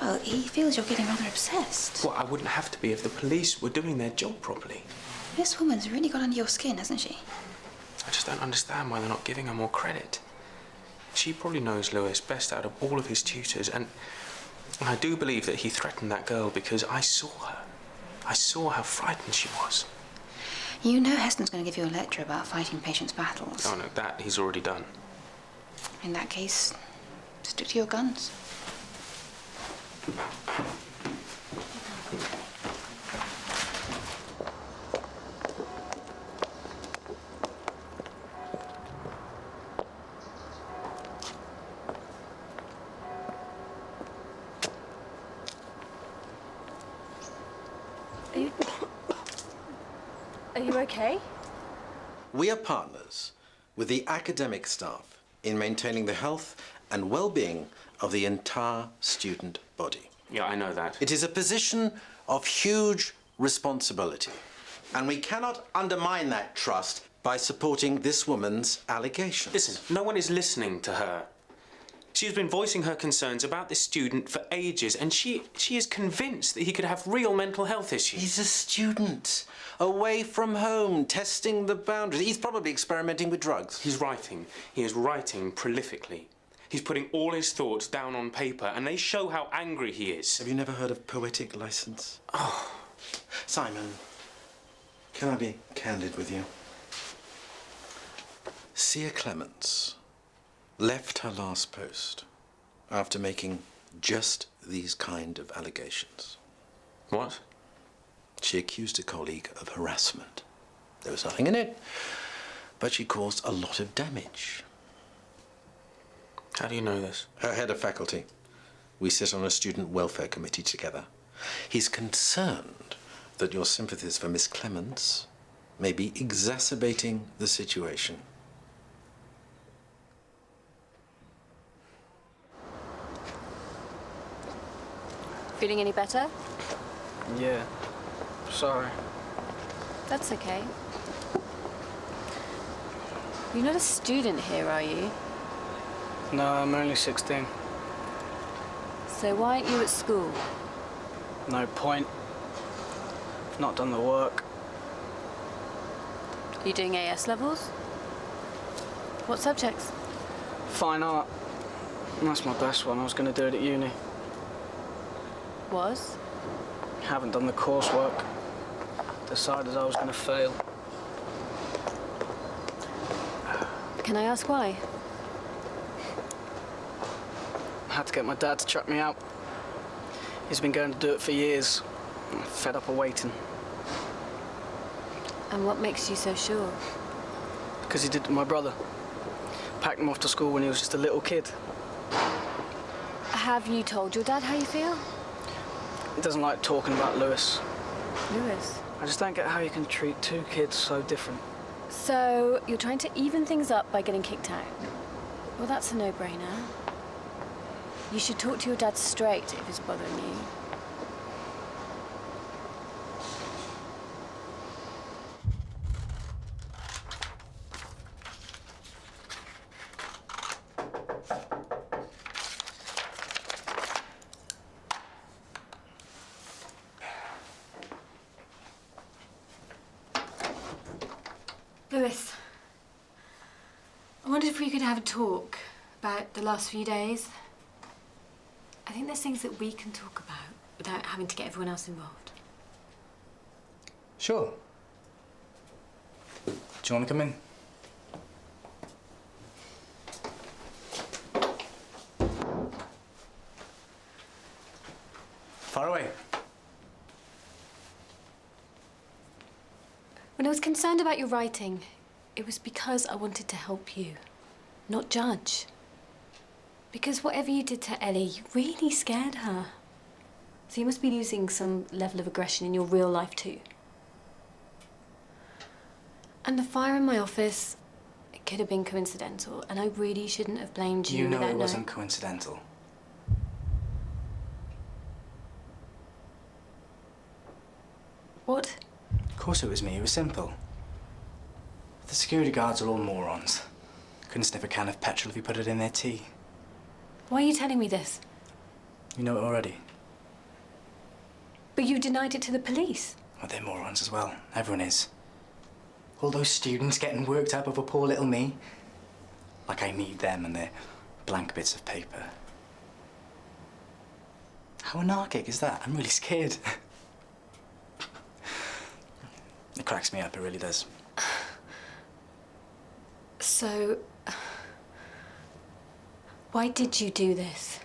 Well, he feels you're getting rather obsessed. Well, I wouldn't have to be if the police were doing their job properly. This woman's really got under your skin, hasn't she? I just don't understand why they're not giving her more credit. She probably knows Lewis best out of all of his tutors, and I do believe that he threatened that girl because I saw her. I saw how frightened she was. You know Heston's going to give you a lecture about fighting patients' battles. Oh, no, that he's already done. In that case, stick to your guns. Are you okay? We are partners with the academic staff in maintaining the health and well-being of the entire student body. Yeah, I know that. It is a position of huge responsibility, and we cannot undermine that trust by supporting this woman's allegations. Listen, no one is listening to her. She's been voicing her concerns about this student for ages, and she is convinced that he could have real mental health issues. He's a student, away from home, testing the boundaries. He's probably experimenting with drugs. He's writing. He is writing prolifically. He's putting all his thoughts down on paper, and they show how angry he is. Have you never heard of poetic license? Oh. Simon, can I be candid with you? Sia Clements left her last post after making just these kind of allegations. What? She accused a colleague of harassment. There was nothing in it, but she caused a lot of damage. How do you know this? Her head of faculty. We sit on a student welfare committee together. He's concerned that your sympathies for Miss Clements may be exacerbating the situation. Feeling any better? Yeah. Sorry. That's okay. You're not a student here, are you? No, I'm only 16. So why aren't you at school? No point. I've not done the work. Are you doing AS levels? What subjects? Fine art. That's my best one. I was going to do it at uni. Was? Haven't done the coursework. Decided I was going to fail. Can I ask why? I had to get my dad to chuck me out. He's been going to do it for years. I'm fed up of waiting. And what makes you so sure? Because he did to my brother. Packed him off to school when he was just a little kid. Have you told your dad how you feel? He doesn't like talking about Lewis. Lewis? I just don't get how you can treat two kids so different. So, you're trying to even things up by getting kicked out? Well, that's a no-brainer. You should talk to your dad straight if it's bothering you. Lewis, I wondered if we could have a talk about the last few days. I think there's things that we can talk about without having to get everyone else involved. Sure. Do you want to come in? Far away. When I was concerned about your writing, it was because I wanted to help you, not judge. Because whatever you did to Ellie, you really scared her. So you must be losing some level of aggression in your real life too. And the fire in my office, it could have been coincidental, and I really shouldn't have blamed you. You know it wasn't coincidental. What? Of course it was me. It was simple. The security guards are all morons. Couldn't sniff a can of petrol if you put it in their tea. Why are you telling me this? You know it already. But you denied it to the police. Well, they're morons as well. Everyone is. All those students getting worked up over poor little me. Like I need them and their blank bits of paper. How anarchic is that? I'm really scared. It cracks me up, it really does. So, why did you do this?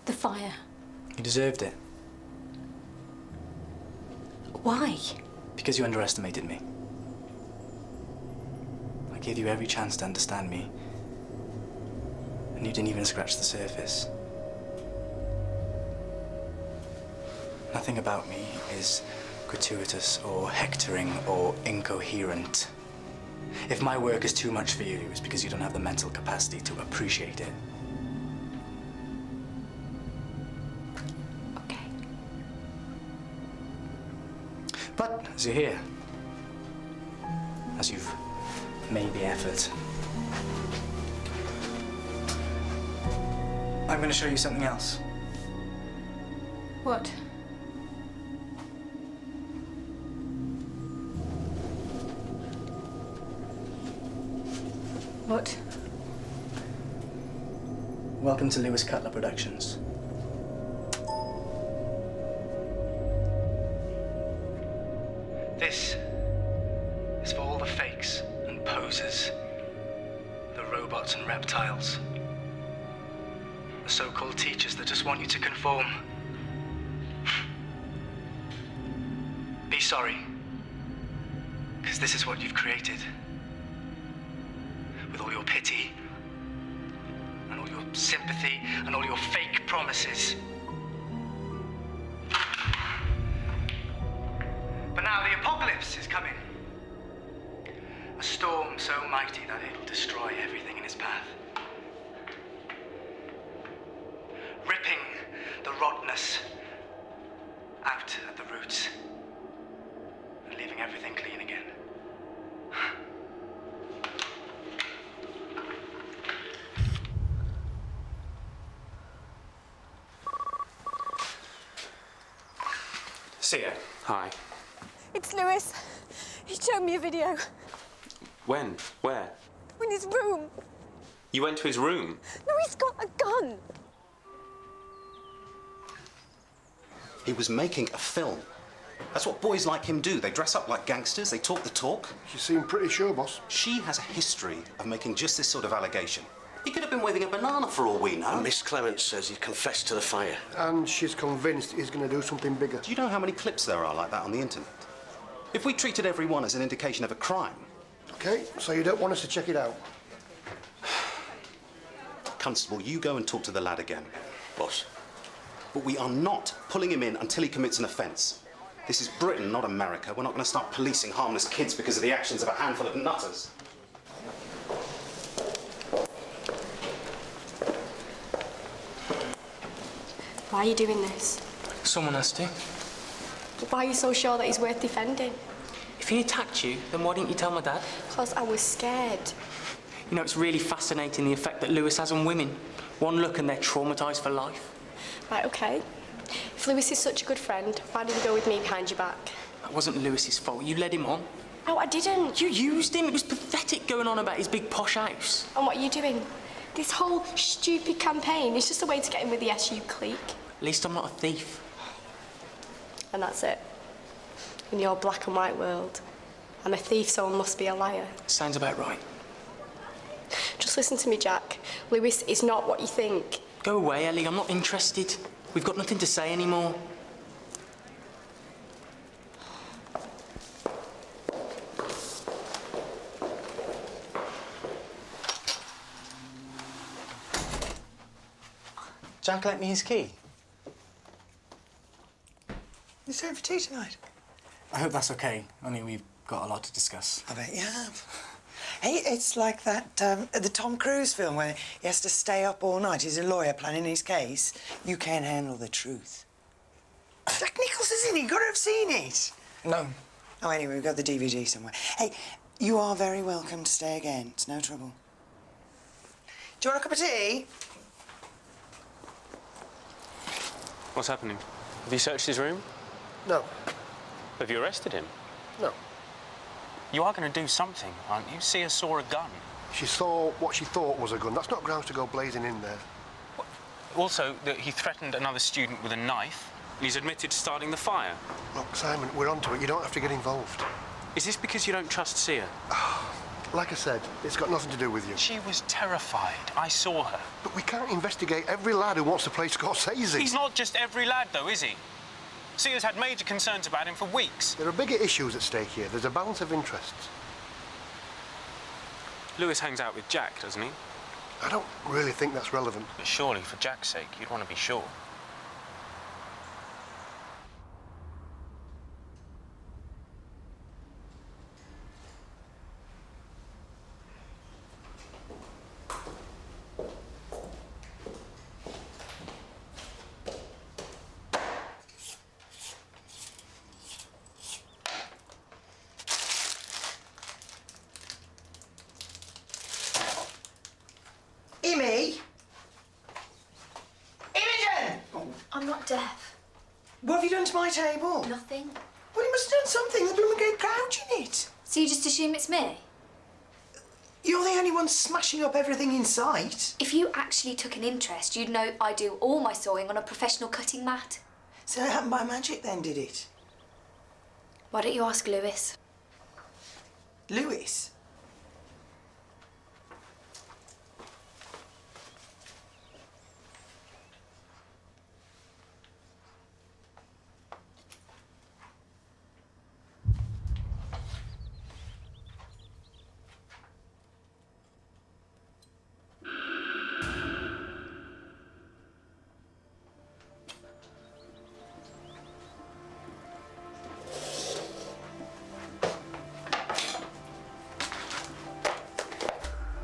The fire. You deserved it. Why? Because you underestimated me. I gave you every chance to understand me. And you didn't even scratch the surface. Nothing about me is gratuitous or hectoring or incoherent. If my work is too much for you, it's because you don't have the mental capacity to appreciate it. Okay. But as you're here, as you've made the effort, I'm going to show you something else. What? What? Welcome to Lewis Cutler Productions. This is for all the fakes and posers, the robots and reptiles, the so-called teachers that just want you to conform. Be sorry, because this is what you've created. With all your pity, and all your sympathy, and all your fake promises. But now the apocalypse is coming. A storm so mighty that it'll destroy everything in its path. Ripping the rottenness out at the roots, and leaving everything clean again. See ya. Hi. It's Lewis. He showed me a video. When? Where? In his room. You went to his room? No, he's got a gun. He was making a film. That's what boys like him do. They dress up like gangsters, they talk the talk. You seem pretty sure, boss. She has a history of making just this sort of allegation. He could have been waving a banana for all we know. Miss Clements says he confessed to the fire. And she's convinced he's going to do something bigger. Do you know how many clips there are like that on the internet? If we treated every one as an indication of a crime... OK, so you don't want us to check it out? Constable, you go and talk to the lad again. Boss. But we are not pulling him in until he commits an offence. This is Britain, not America. We're not going to start policing harmless kids because of the actions of a handful of nutters. Why are you doing this? Someone has to. Why are you so sure that he's worth defending? If he attacked you, then why didn't you tell my dad? Because I was scared. You know, it's really fascinating the effect that Lewis has on women. One look and they're traumatised for life. Right, OK. If Lewis is such a good friend, why did he go with me behind your back? That wasn't Lewis's fault. You led him on. No, I didn't. You used him. It was pathetic going on about his big posh house. And what are you doing? This whole stupid campaign is just a way to get in with the SU clique. At least I'm not a thief. And that's it. In your black and white world, I'm a thief, so I must be a liar. Sounds about right. Just listen to me, Jack. Lewis is not what you think. Go away, Ellie. I'm not interested. We've got nothing to say anymore. Jack lent me his key. You staying for tea tonight? I hope that's okay. Only we've got a lot to discuss. I bet you have. Hey, it's like that, the Tom Cruise film where he has to stay up all night. He's a lawyer planning his case. You can't handle the truth. Jack Nicholson's in it. You've got to have seen it. No. Oh, anyway, we've got the DVD somewhere. Hey, you are very welcome to stay again. It's no trouble. Do you want a cup of tea? What's happening? Have you searched his room? No. Have you arrested him? No. You are going to do something, aren't you? Sia saw a gun. She saw what she thought was a gun. That's not grounds to go blazing in there. Also, that he threatened another student with a knife. He's admitted to starting the fire. Look, Simon, we're onto it. You don't have to get involved. Is this because you don't trust Sia? Like I said, it's got nothing to do with you. She was terrified. I saw her. But we can't investigate every lad who wants to play Scorsese. He's not just every lad, though, is he? Sia's had major concerns about him for weeks. There are bigger issues at stake here. There's a balance of interests. Lewis hangs out with Jack, doesn't he? I don't really think that's relevant. But surely, for Jack's sake, you'd want to be sure. Imogen! Imogen! I'm not deaf. What have you done to my table? Nothing. Well, you must have done something. The blooming gate crouch in it. So you just assume it's me? You're the only one smashing up everything in sight. If you actually took an interest, you'd know I do all my sawing on a professional cutting mat. So it happened by magic then, did it? Why don't you ask Lewis? Lewis?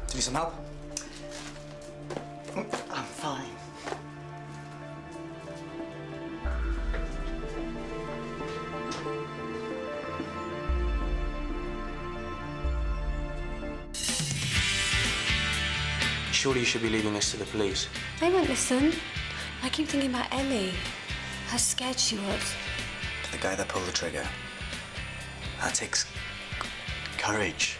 Do you need some help? I'm fine. Surely you should be leaving this to the police. They won't listen. I keep thinking about Ellie. How scared she was. The guy that pulled the trigger. That takes courage.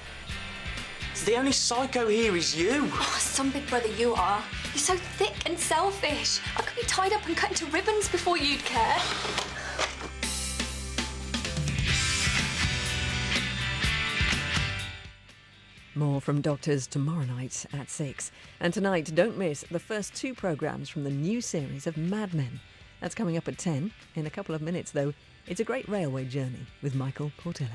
So the only psycho here is you. Oh, some big brother you are. You're so thick and selfish. I could be tied up and cut into ribbons before you'd care. More from Doctors tomorrow night at 6. And tonight, don't miss the first 2 programmes from the new series of Mad Men. That's coming up at 10. In a couple of minutes, though, it's a great railway journey with Michael Portillo.